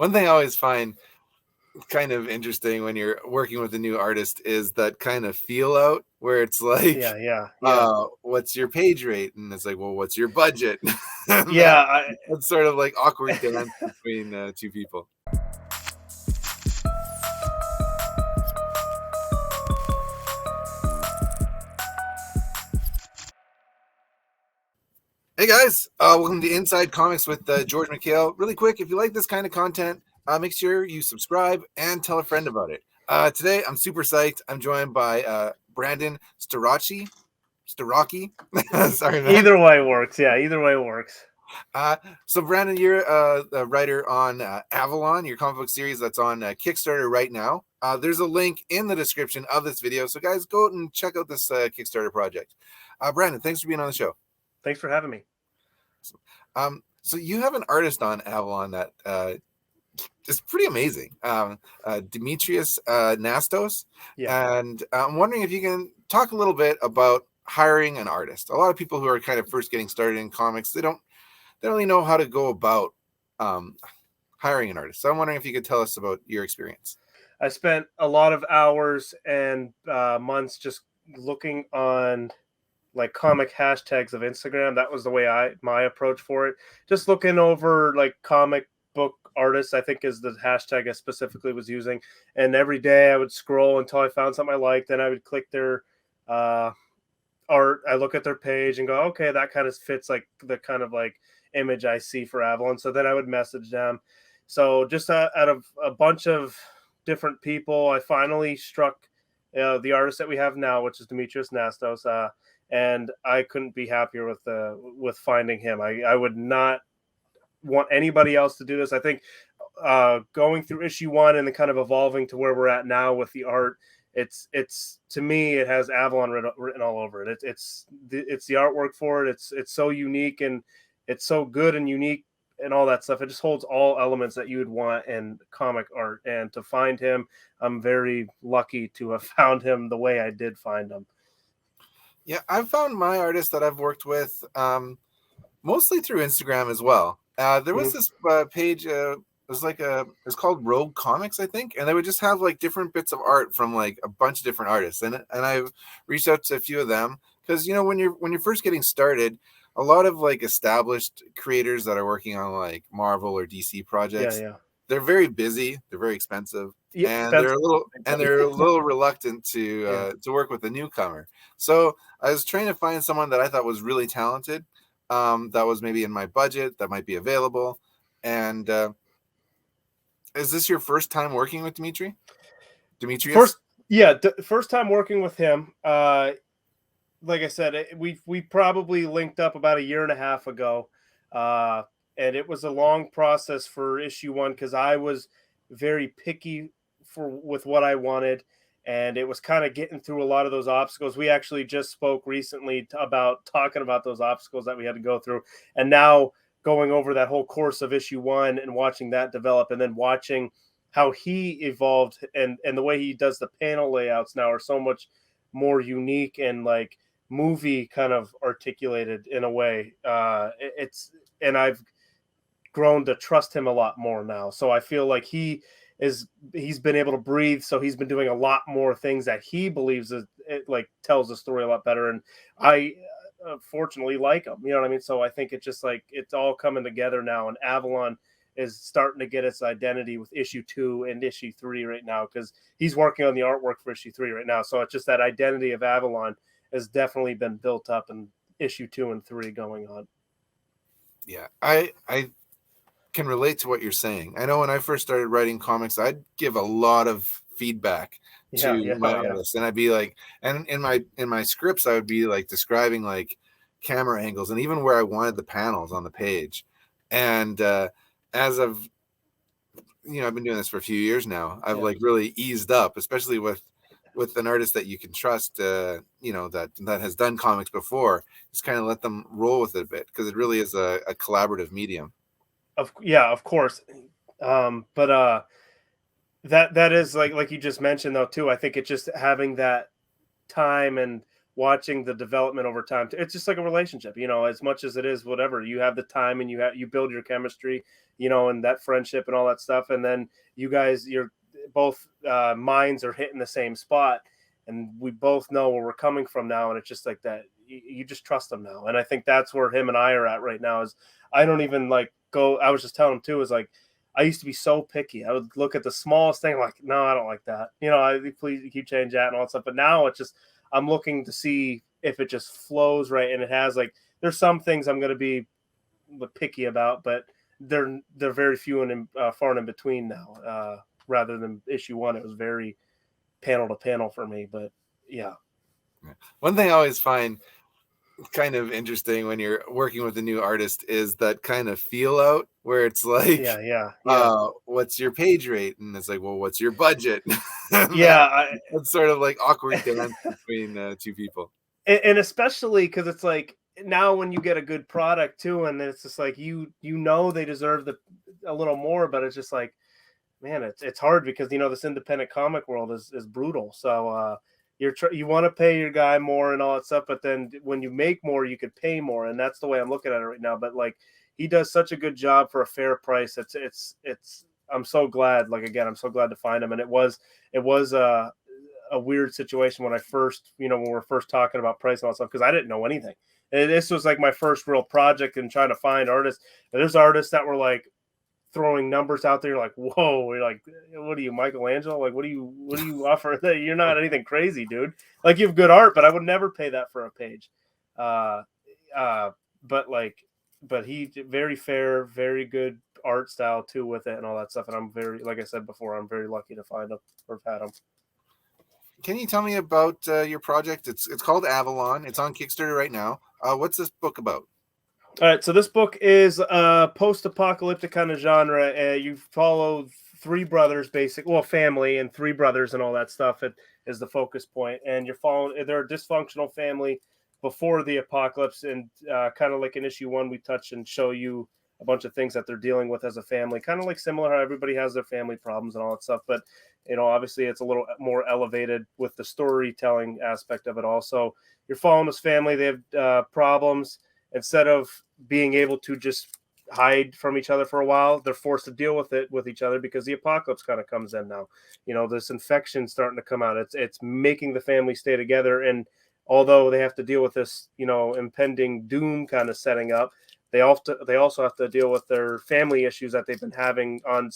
One thing I always find kind of interesting when you're working with a new artist is that kind of feel out where it's like, Yeah. what's your page rate? And it's like, well, what's your budget? And Yeah. that's sort of like awkward dance between two people. Hey guys, welcome to Inside Comics with George Michail. Really quick, if you like this kind of content, make sure you subscribe and tell a friend about it. Today, I'm super psyched. I'm joined by Brandon Starocci. Sorry, man. Either way works. Yeah, either way works. So, Brandon, you're a writer on AVALON, your comic book series that's on Kickstarter right now. There's a link in the description of this video. So, guys, go out and check out this Kickstarter project. Brandon, thanks for being on the show. Thanks for having me. So you have an artist on AVALON that is pretty amazing, Demetrius Nastos. Yeah. And I'm wondering if you can talk a little bit about hiring an artist. A lot of people who are kind of first getting started in comics, they don't really know how to go about hiring an artist. So I'm wondering if you could tell us about your experience. I spent a lot of hours and months just looking on like comic hashtags of Instagram. That was the way my approach for it. Just looking over like comic book artists, I think is the hashtag I specifically was using. And every day I would scroll until I found something I liked. Then I would click their art. I look at their page and go, okay, that kind of fits like the kind of like image I see for AVALON. So then I would message them. So just out of a bunch of different people, I finally struck the artist that we have now, which is Demetrius Nastos. And I couldn't be happier with finding him. I would not want anybody else to do this. I think going through issue 1 and then kind of evolving to where we're at now with the art, it's to me it has AVALON written all over it. It's the artwork for it. It's so unique and it's so good and unique and all that stuff. It just holds all elements that you would want in comic art. And to find him, I'm very lucky to have found him the way I did find him. Yeah, I've found my artists that I've worked with mostly through Instagram as well. There was this page, it's called Rogue Comics, I think, and they would just have like different bits of art from like a bunch of different artists, and I've reached out to a few of them because when you're first getting started, a lot of like established creators that are working on like Marvel or DC projects, they're very busy, they're very expensive. And they're a little reluctant to work with a newcomer. So I was trying to find someone that I thought was really talented, that was maybe in my budget, that might be available. And is this your first time working with Demetrius? First time working with him. Like I said, we probably linked up about a year and a half ago, and it was a long process for issue 1 because I was very picky with what I wanted, and it was kind of getting through a lot of those obstacles. We actually just spoke recently about talking about those obstacles that we had to go through, and now going over that whole course of issue 1 and watching that develop, and then watching how he evolved and the way he does the panel layouts now are so much more unique and like movie kind of articulated in a way. And I've grown to trust him a lot more now. So I feel like he's been able to breathe. So he's been doing a lot more things that he believes it like tells the story a lot better. And I fortunately like him, you know what I mean? So I think it's just like, it's all coming together now, and AVALON is starting to get its identity with issue 2 and issue 3 right now, because he's working on the artwork for issue 3 right now. So it's just that identity of AVALON has definitely been built up in issue 2 and 3 going on. Yeah, I can relate to what you're saying. I know when I first started writing comics, I'd give a lot of feedback to my artists, and I'd be like, and in my scripts, I would be like describing like camera angles and even where I wanted the panels on the page. And as I've been doing this for a few years now, I've like really eased up, especially with an artist that you can trust, that has done comics before. Just kind of let them roll with it a bit, because it really is a collaborative medium. Of course. But that is like you just mentioned though too. I think it's just having that time and watching the development over time. It's just like a relationship, you know, as much as it is whatever. You have the time and you build your chemistry, you know, and that friendship and all that stuff. And then you guys, you're both minds are hitting the same spot, and we both know where we're coming from now. And it's just like that. You just trust them now. And I think that's where him and I are at right now. Is I don't even like go. I was just telling him too. Is like I used to be so picky. I would look at the smallest thing like, no, I don't like that. You know, please keep change that and all that stuff. But now it's just I'm looking to see if it just flows right, and it has like there's some things I'm going to be picky about, but they're very few and far and in between now. Rather than issue 1, it was very panel to panel for me. But yeah, one thing I always find kind of interesting when you're working with a new artist is that kind of feel out where it's like, yeah. What's your page rate? And it's like, well, what's your budget? That's sort of like awkward dance between two people. And especially because it's like now when you get a good product too, and it's just like you know they deserve a little more, but it's just like, man, it's hard because you know this independent comic world is brutal. So you want to pay your guy more and all that stuff, but then when you make more, you could pay more, and that's the way I'm looking at it right now. But like he does such a good job for a fair price. It's I'm so glad. Like again, I'm so glad to find him, and it was a weird situation when I first, you know, when we were first talking about price and all that stuff because I didn't know anything. And this was like my first real project and trying to find artists. And there's artists that were like throwing numbers out there. You're like, whoa, you're like, what are you, Michelangelo? Like, what do you offer? You're not anything crazy, dude. Like you have good art, but I would never pay that for a page. But he very fair, very good art style too with it and all that stuff. And I'm very, like I said before, I'm very lucky to find him or have had him. Can you tell me about your project? It's called Avalon. It's on Kickstarter right now. What's this book about? All right, so this book is a post-apocalyptic kind of genre. You follow 3 brothers, family and 3 brothers and all that stuff. It is the focus point, and you're following. They're a dysfunctional family before the apocalypse, and kind of like in issue 1, we touch and show you a bunch of things that they're dealing with as a family. Kind of like similar how everybody has their family problems and all that stuff, but you know, obviously it's a little more elevated with the storytelling aspect of it. Also, you're following this family. They have problems. Instead of being able to just hide from each other for a while, they're forced to deal with it with each other because the apocalypse kind of comes in now. You know, this infection starting to come out. It's making the family stay together. And although they have to deal with this, you know, impending doom kind of setting up, they also have to deal with their family issues that they've been having on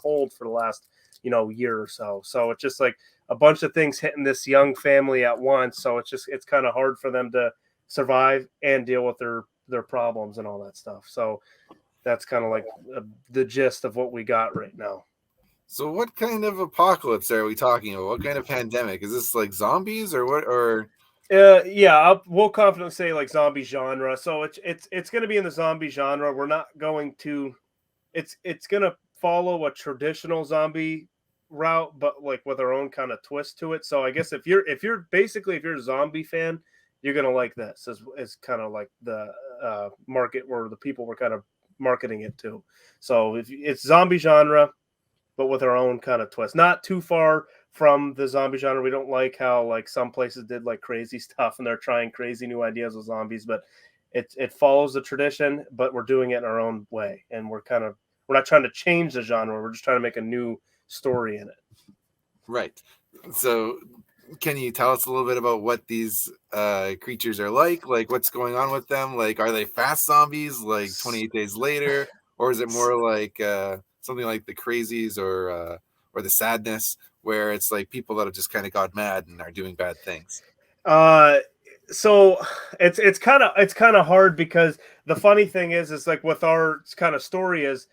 hold for the last, you know, year or so. So it's just like a bunch of things hitting this young family at once. So it's kind of hard for them to survive and deal with their problems and all that stuff. So that's kind of like the gist of what we got right now. So what kind of apocalypse are we talking about? What kind of pandemic? Is this like zombies or what? Or we'll confidently say like zombie genre. So it's going to be in the zombie genre. We're not going to it's going to follow a traditional zombie route, but like with our own kind of twist to it. So I guess if you're a zombie fan, you're going to like this is kind of like the market where the people were kind of marketing it to. So if it's zombie genre, but with our own kind of twist, not too far from the zombie genre. We don't like how like some places did like crazy stuff and they're trying crazy new ideas with zombies, but it follows the tradition, but we're doing it in our own way. And we're not trying to change the genre. We're just trying to make a new story in it. Right. So can you tell us a little bit about what these creatures are like? Like what's going on with them? Like, are they fast zombies like 28 Days Later? Or is it more like something like the Crazies or the Sadness, where it's like people that have just kind of got mad and are doing bad things? So it's kind of hard because the funny thing is like with our kind of story is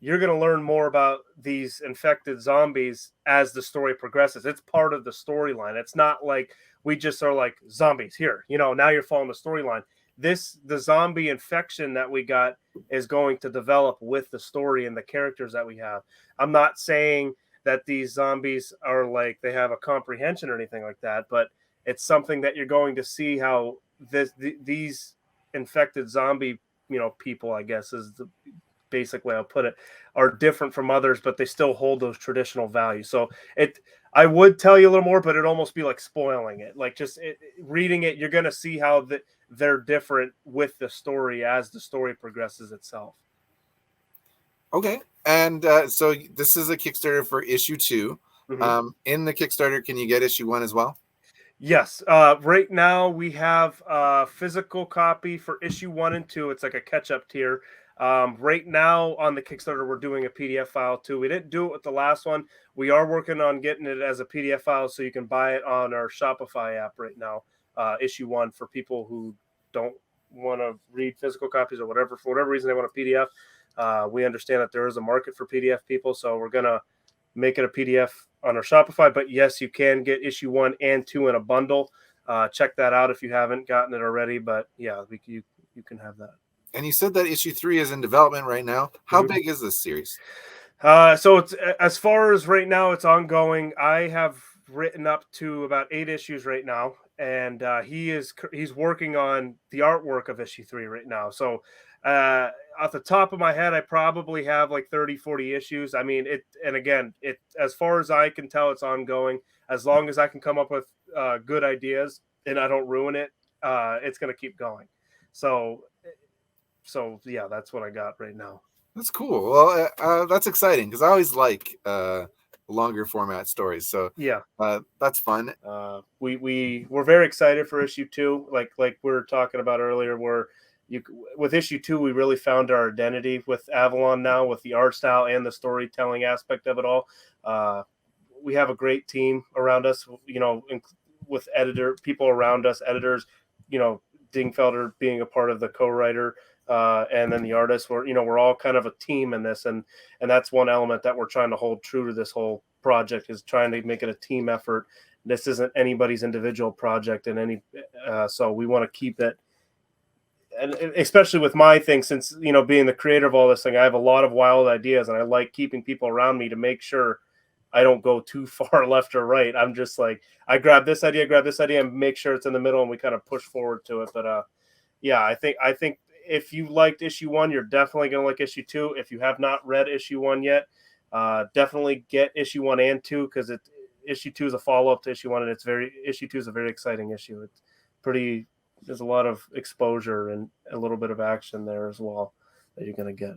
you're going to learn more about these infected zombies as the story progresses. It's part of the storyline. It's not like we just are like zombies here, you know, now you're following the storyline. The zombie infection that we got is going to develop with the story and the characters that we have. I'm not saying that these zombies are like they have a comprehension or anything like that, but it's something that you're going to see how these infected zombie, you know, people, I guess is basic way I'll put it, are different from others, but they still hold those traditional values. So I would tell you a little more, but it'd almost be like spoiling it. Like just reading it, you're going to see how they're different with the story as the story progresses itself. Okay. And so this is a Kickstarter for issue 2. Mm-hmm. In the Kickstarter, can you get issue 1 as well? Yes. Right now we have a physical copy for issue 1 and 2. It's like a catch-up tier. Right now on the Kickstarter, we're doing a PDF file too. We didn't do it with the last one. We are working on getting it as a PDF file so you can buy it on our Shopify app right now. Issue 1 for people who don't want to read physical copies or whatever, for whatever reason they want a PDF. We understand that there is a market for PDF people, so we're gonna make it a PDF on our Shopify. But yes, you can get issue 1 and 2 in a bundle. Check that out if you haven't gotten it already. But yeah, you can have that. And you said that issue 3 is in development right now. How big is this series? So it's, as far as right now, it's ongoing. I have written up to about 8 issues right now, and he's working on the artwork of issue 3 right now. So off the top of my head, I probably have like 30-40 issues. I mean, and again, as far as I can tell, it's ongoing. As long as I can come up with good ideas and I don't ruin it, it's going to keep going. So yeah, that's what I got right now. That's cool. Well, that's exciting because I always like longer format stories. So yeah, that's fun. We're very excited for issue 2. Like we were talking about earlier, with issue 2, we really found our identity with Avalon now, with the art style and the storytelling aspect of it all. We have a great team around us, with people around us, editors, Dingfelder being a part of the co-writer, and then the artist. We're all kind of a team in this, and that's one element that we're trying to hold true to this whole project, is trying to make it a team effort. This isn't anybody's individual project, and so we want to keep it. And especially with my thing, since being the creator of all this thing, I have a lot of wild ideas, and I like keeping people around me to make sure I don't go too far left or right. I'm just like, I grab this idea, and make sure it's in the middle, and we kind of push forward to it. But yeah, I think if you liked issue 1, you're definitely going to like issue 2. If you have not read issue 1 yet, definitely get issue 1 and 2, because issue 2 is a follow-up to issue 1, and issue 2 is a very exciting issue. It's pretty. There's a lot of exposure and a little bit of action there as well that you're going to get.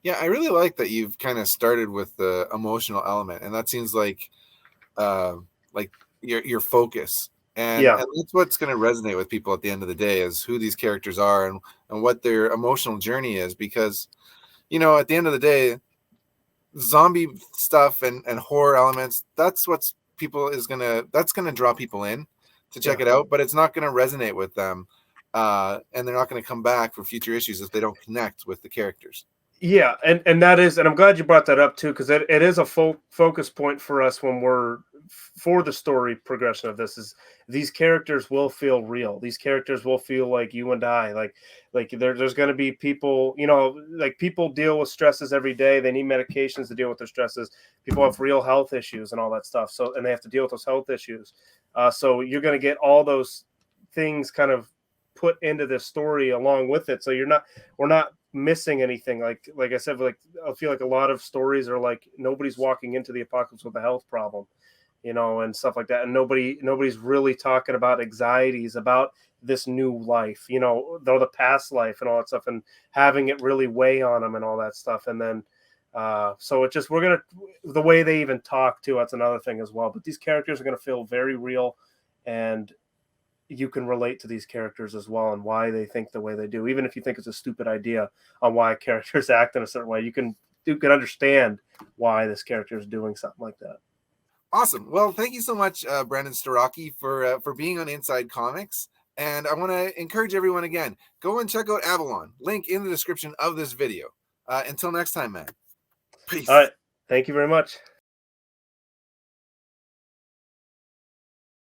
Yeah, I really like that you've kind of started with the emotional element, and that seems like your focus. And that's what's going to resonate with people at the end of the day, is who these characters are and what their emotional journey is. Because, at the end of the day, zombie stuff and horror elements, that's going to draw people in to check it out, but it's not going to resonate with them. And they're not going to come back for future issues if they don't connect with the characters. Yeah, and that is, and I'm glad you brought that up too, because it is a focus point for us when we're for the story progression of this. Is these characters will feel real. These characters will feel like you and I. Like there's going to be people, like people deal with stresses every day. They need medications to deal with their stresses. People have real health issues and all that stuff. So, and they have to deal with those health issues. So you're going to get all those things kind of put into this story along with it. So we're not missing anything. Like I said, I feel like a lot of stories are like nobody's walking into the apocalypse with a health problem, and stuff like that. And nobody's really talking about anxieties about this new life, the past life and all that stuff, and having it really weigh on them and all that stuff. And then, so it just, the way they even talk too, that's another thing as well. But these characters are going to feel very real, and you can relate to these characters as well and why they think the way they do. Even if you think it's a stupid idea on why characters act in a certain way, you can understand why this character is doing something like that. Awesome. Well, thank you so much, Brandon Starocci, for being on Inside Comics. And I want to encourage everyone again, go and check out Avalon. Link in the description of this video. Until next time, man. Peace. All right. Thank you very much.